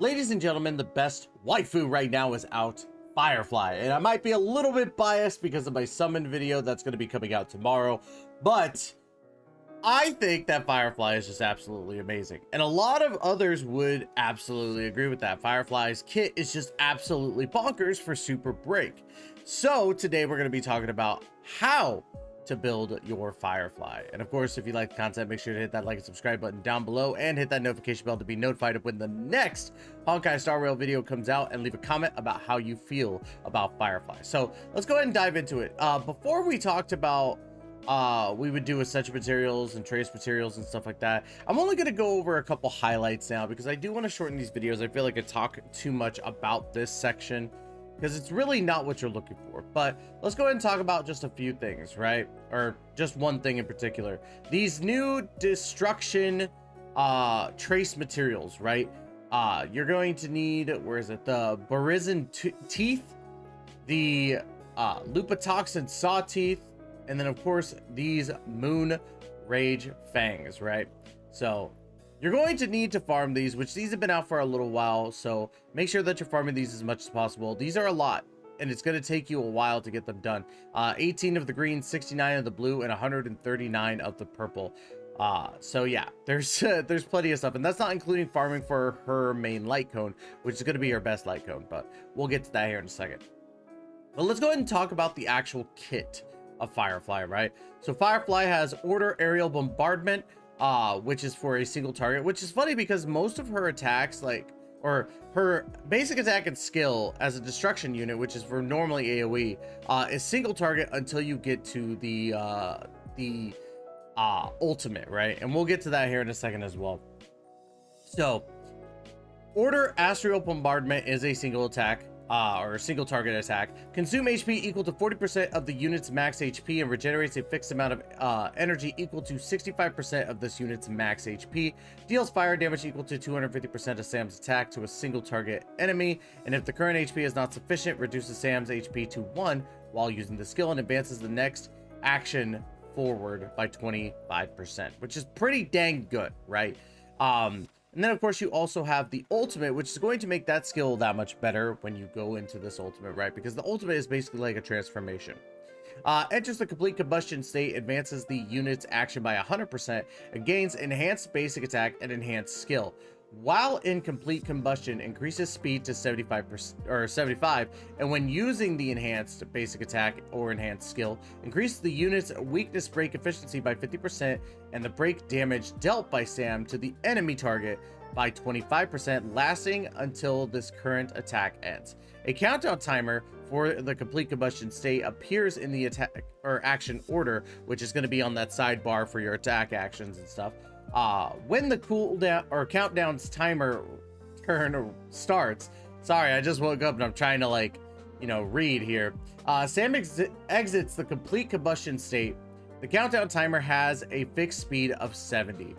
Ladies and gentlemen, the best waifu right now is out, Firefly. And I might be a little bit biased because of my summon video that's going to be coming out tomorrow, but I think that Firefly is just absolutely amazing. And a lot of others would absolutely agree with that. Firefly's kit is just absolutely bonkers for Super Break. So today we're going to be talking about how to build your Firefly. And of course, if you like the content, make sure to hit that like and subscribe button down below and hit that notification bell to be notified of when the next Honkai Star Rail video comes out, and leave a comment about how you feel about Firefly. So let's go ahead and dive into it. Before we talked about we would do essential materials and trace materials and stuff like that, I'm only going to go over a couple highlights now because I do want to shorten these videos. I feel like I talk too much about this section because it's really not what you're looking for. But let's go ahead and talk about just a few things, right? Or just one thing in particular. These new destruction trace materials, right? You're going to need, where is it? The Barizon teeth, the Lupatoxin saw teeth, and then of course these Moon Rage fangs, right? So you're going to need to farm these, which these have been out for a little while, so make sure that you're farming these as much as possible. These are a lot, and it's going to take you a while to get them done. 18 of the green, 69 of the blue, and 139 of the purple. So yeah, there's plenty of stuff, and that's not including farming for her main Lycaon, which is going to be her best Lycaon, but we'll get to that here in a second. But let's go ahead and talk about the actual kit of Firefly, right? So Firefly has Order Aerial Bombardment, which is for a single target, which is funny because most of her attacks, or her basic attack and skill as a destruction unit, which is for normally AoE, is single target until you get to the ultimate, right? And we'll get to that here in a second as well. So Order Aerial Bombardment is a single attack, or a single target attack. Consume HP equal to 40% of the unit's max HP and regenerates a fixed amount of energy equal to 65% of this unit's max HP. Deals fire damage equal to 250% of Sam's attack to a single target enemy. And if the current HP is not sufficient, reduces Sam's HP to 1 while using the skill and advances the next action forward by 25%, which is pretty dang good, right? And then, of course, you also have the ultimate, which is going to make that skill that much better when you go into this ultimate, right? Because the ultimate is basically like a transformation. Enters the complete combustion state, advances the unit's action by 100%, and gains enhanced basic attack and enhanced skill. While in complete combustion, increases speed to 75%, or 75, and when using the enhanced basic attack or enhanced skill, increases the unit's weakness break efficiency by 50% and the break damage dealt by Sam to the enemy target by 25%, lasting until this current attack ends. A countdown timer for the complete combustion state appears in the attack or action order, which is going to be on that sidebar for your attack actions and stuff. When the cooldown or countdown's timer turn starts, sorry, I just woke up and I'm trying to read here. Sam exits the complete combustion state. The countdown timer has a fixed speed of 70.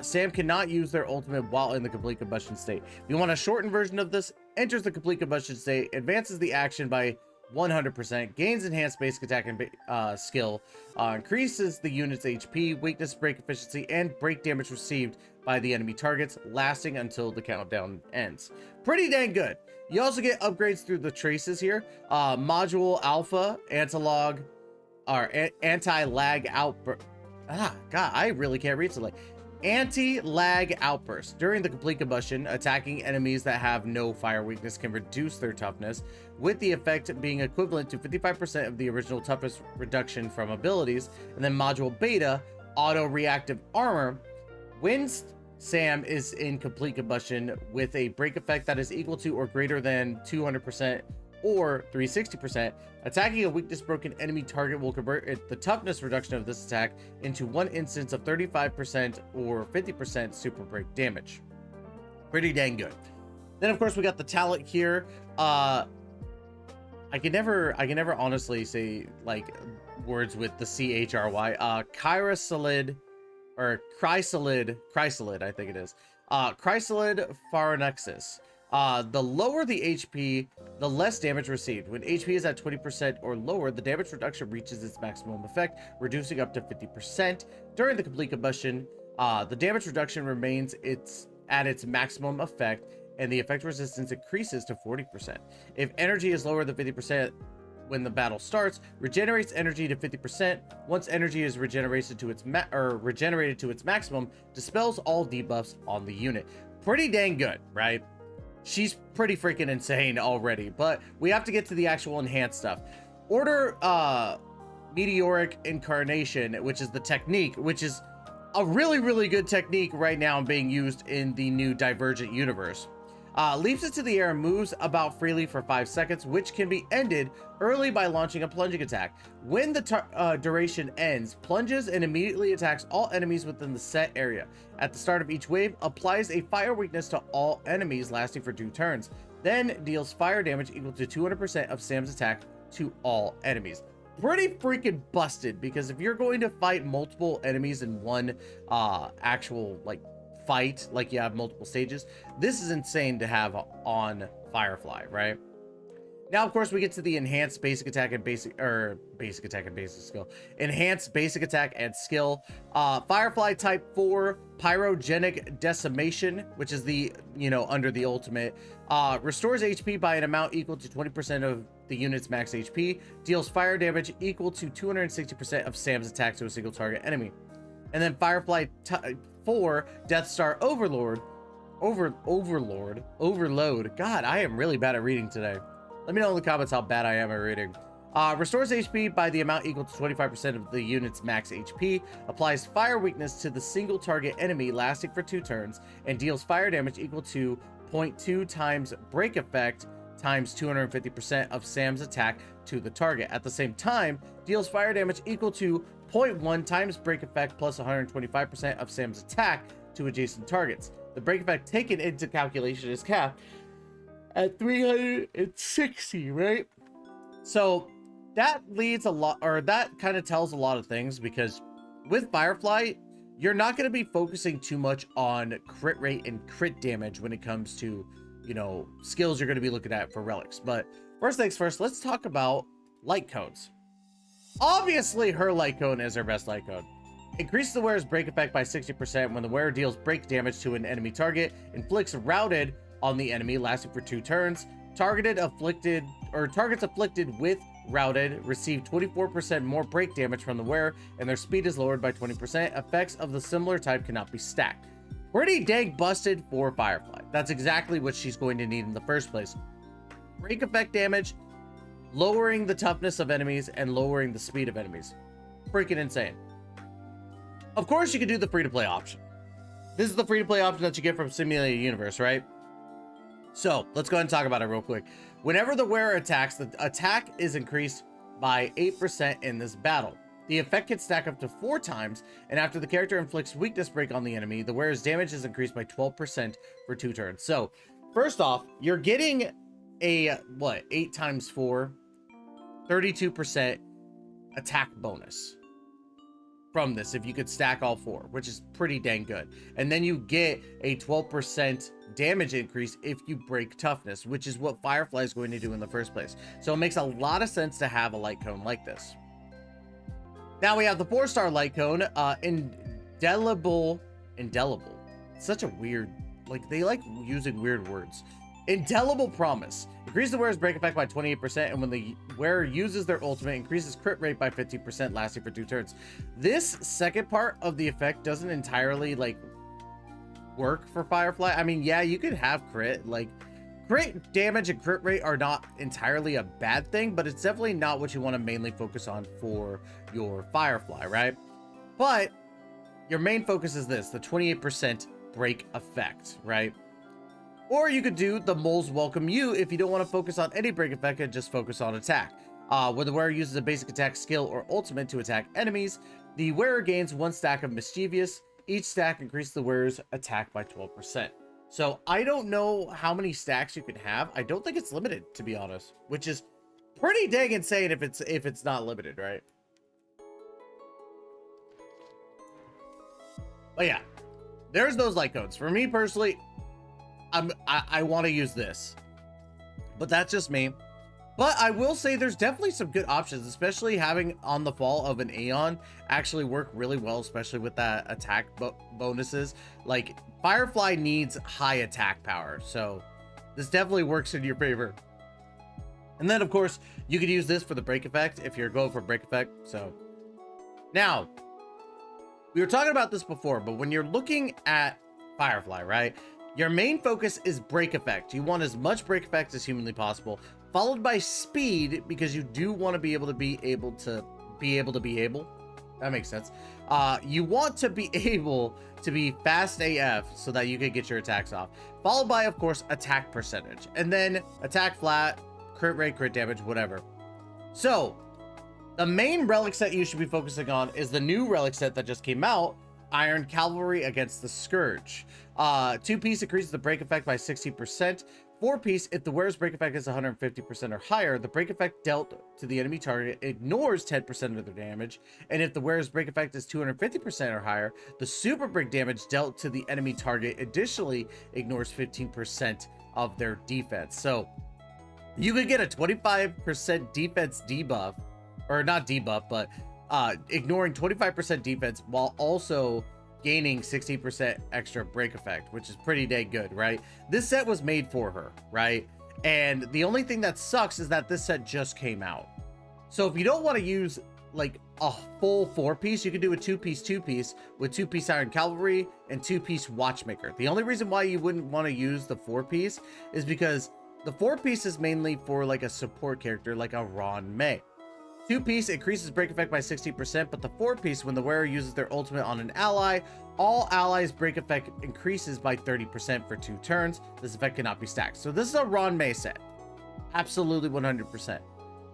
Sam cannot use their ultimate while in the complete combustion state. If you want a shortened version of this, enters the complete combustion state, advances the action by 100%, gains enhanced basic attack and skill, increases the unit's HP, weakness, break efficiency, and break damage received by the enemy targets, lasting until the countdown ends. Pretty dang good. You also get upgrades through the traces here. Module Alpha, Anti-Lag Outburst. God, I really can't read today. Anti-lag outburst. During the complete combustion, attacking enemies that have no fire weakness can reduce their toughness, with the effect being equivalent to 55% of the original toughness reduction from abilities. And then module beta, auto reactive armor. When Sam is in complete combustion with a break effect that is equal to or greater than 200% or 360%, attacking a weakness broken enemy target will convert the toughness reduction of this attack into one instance of 35% or 50% super break damage. Pretty dang good. Then of course we got the talent here. I can never honestly say like words with the CHRY. Chrysalid, or Chrysalid, I think it is. Chrysalid Pharonexus. The lower the HP, the less damage received. When HP is at 20% or lower, the damage reduction reaches its maximum effect, reducing up to 50%. During the complete combustion, the damage reduction remains at its maximum effect, and the effect resistance increases to 40%. If energy is lower than 50% when the battle starts, regenerates energy to 50%. Once energy is regenerated to its maximum, dispels all debuffs on the unit. Pretty dang good, right? She's pretty freaking insane already, but we have to get to the actual enhanced stuff. Order Meteoric Incarnation, which is the technique, which is a really good technique right now being used in the new Divergent universe. Leaps into the air and moves about freely for 5 seconds, which can be ended early by launching a plunging attack. When the duration ends, plunges and immediately attacks all enemies within the set area. At the start of each wave, applies a fire weakness to all enemies lasting for 2 turns. Then deals fire damage equal to 200% of Sam's attack to all enemies. Pretty freaking busted, because if you're going to fight multiple enemies in one actual like fight, like you have multiple stages, this is insane to have on Firefly, right? Now, of course, we get to the enhanced basic attack and basic skill. Enhanced basic attack and skill. Firefly type 4, Pyrogenic Decimation, which is the, under the ultimate. Restores HP by an amount equal to 20% of the unit's max HP. Deals fire damage equal to 260% of Sam's attack to a single target enemy. And then Firefly type 4, Death Star Overload. God, I am really bad at reading today. Let me know in the comments how bad I am at reading. Restores HP by the amount equal to 25% of the unit's max HP. Applies fire weakness to the single target enemy lasting for 2 turns. And deals fire damage equal to 0.2 times break effect times 250% of Sam's attack to the target. At the same time, deals fire damage equal to 0.1 times break effect plus 125% of Sam's attack to adjacent targets. The break effect taken into calculation is capped at 360, right? So that leads a lot, or that kind of tells a lot of things, because with Firefly, you're not going to be focusing too much on crit rate and crit damage when it comes to, skills you're going to be looking at for relics. But first things first, let's talk about light cones. Obviously, her light cone is her best light cone. Increases the wearer's break effect by 60% when the wearer deals break damage to an enemy target. Inflicts routed on the enemy, lasting for 2 turns. Targets afflicted with routed receive 24% more break damage from the wearer, and their speed is lowered by 20%. Effects of the similar type cannot be stacked. Pretty dang busted for Firefly. That's exactly what she's going to need in the first place. Break effect damage, lowering the toughness of enemies, and lowering the speed of enemies. Freaking insane. Of course, you can do the free-to-play option. This is the free-to-play option that you get from Simulated Universe, right? So, let's go ahead and talk about it real quick. Whenever the wearer attacks, the attack is increased by 8% in this battle. The effect can stack up to 4 times, and after the character inflicts weakness break on the enemy, the wearer's damage is increased by 12% for 2 turns. So, first off, you're getting a, 8 times 4, 32% attack bonus from this if you could stack all 4, which is pretty dang good. And then you get a 12% damage increase if you break toughness, which is what Firefly is going to do in the first place. So it makes a lot of sense to have a light cone like this. Now we have the 4-star light cone, indelible. Such a weird, they like using weird words. Indelible Promise. Increase the wearer's break effect by 28%, and when the wearer uses their ultimate, increases crit rate by 50%, lasting for 2 turns. This second part of the effect doesn't entirely, work for Firefly. I mean, yeah, you could have crit. Crit damage and crit rate are not entirely a bad thing, but it's definitely not what you want to mainly focus on for your Firefly, right? But your main focus is this, the 28% break effect, right? Or you could do the Moles Welcome You if you don't want to focus on any break effect and just focus on attack. When the wearer uses a basic attack skill or ultimate to attack enemies, the wearer gains 1 stack of Mischievous. Each stack increases the wearer's attack by 12%. So I don't know how many stacks you can have. I don't think it's limited, to be honest, which is pretty dang insane if it's not limited, right? But yeah, there's those light codes. For me personally, I want to use this, but that's just me. But I will say there's definitely some good options, especially having on the fall of an Aeon actually work really well, especially with that attack bonuses. Like Firefly needs high attack power, so this definitely works in your favor. And then of course you could use this for the break effect if you're going for break effect. So now we were talking about this before, but when you're looking at Firefly, right, your main focus is break effect. You want as much break effect as humanly possible, followed by speed, because you do want to be able to be able. That makes sense. You want to be able to be fast AF so that you can get your attacks off, followed by, of course, attack percentage, and then attack flat, crit rate, crit damage, whatever. So the main relic set you should be focusing on is the new relic set that just came out, Iron Cavalry against the Scourge. 2-piece increases the break effect by 60%. 4-piece, if the wearer's break effect is 150% or higher, the break effect dealt to the enemy target ignores 10% of their damage. And if the wearer's break effect is 250% or higher, the super break damage dealt to the enemy target additionally ignores 15% of their defense. So you could get a 25% defense debuff, or not debuff, but ignoring 25% defense while also gaining 60% extra break effect, which is pretty dang good, right? This set was made for her, right? And the only thing that sucks is that this set just came out. So if you don't want to use like a full 4-piece, you can do a 2-piece with 2-piece Iron Cavalry and 2-piece Watchmaker. The only reason why you wouldn't want to use the 4-piece is because the 4-piece is mainly for like a support character like a Ron May. 2-piece increases break effect by 60%, but the 4-piece, when the wearer uses their ultimate on an ally, all allies' break effect increases by 30% for 2 turns. This effect cannot be stacked. So this is a Ron May set. Absolutely 100%.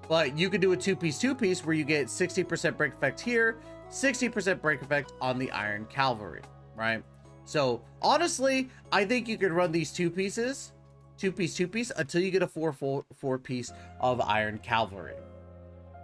But you could do a 2-piece where you get 60% break effect here, 60% break effect on the Iron Cavalry, right? So honestly, I think you could run these 2-piece, until you get a 4-piece of Iron Cavalry.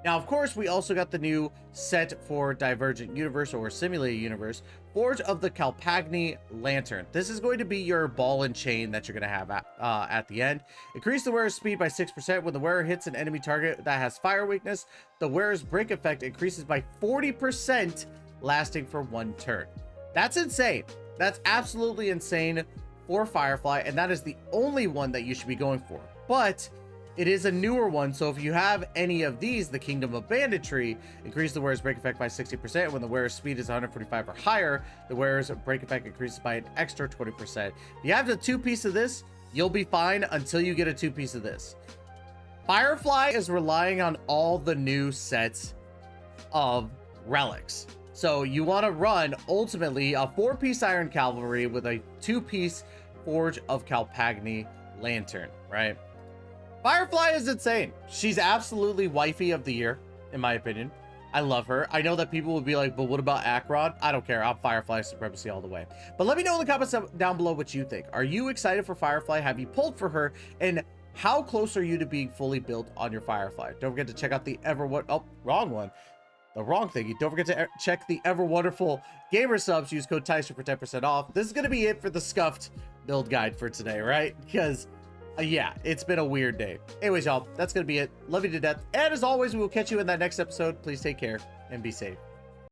Now, of course, we also got the new set for Divergent Universe or Simulated Universe, Forge of the Calpagni Lantern. This is going to be your ball and chain that you're going to have at the end. Increase the wearer's speed by 6%. When the wearer hits an enemy target that has fire weakness, the wearer's break effect increases by 40%, lasting for 1 turn. That's insane. That's absolutely insane for Firefly, and that is the only one that you should be going for. But it is a newer one, so if you have any of these, the Kingdom of Banditry, increase the wearer's break effect by 60%. When the wearer's speed is 145 or higher, the wearer's break effect increases by an extra 20%. If you have the 2-piece of this, you'll be fine until you get a 2-piece of this. Firefly is relying on all the new sets of relics. So you want to run, ultimately, a 4-piece Iron Cavalry with a 2-piece Forge of Calpagni Lantern, right? Firefly is insane. She's absolutely wifey of the year, in my opinion. I love her. I know that people would be like, but what about Akron? I don't care. I'm Firefly supremacy all the way. But let me know in the comments down below what you think. Are you excited for Firefly? Have you pulled for her? And how close are you to being fully built on your Firefly? Don't forget to check out the wrong one. The wrong thing. Don't forget to check the ever wonderful gamer subs. Use code TESTED for 10% off. This is going to be it for the scuffed build guide for today, right? Because yeah, it's been a weird day. Anyways, y'all, that's going to be it. Love you to death. And as always, we will catch you in that next episode. Please take care and be safe.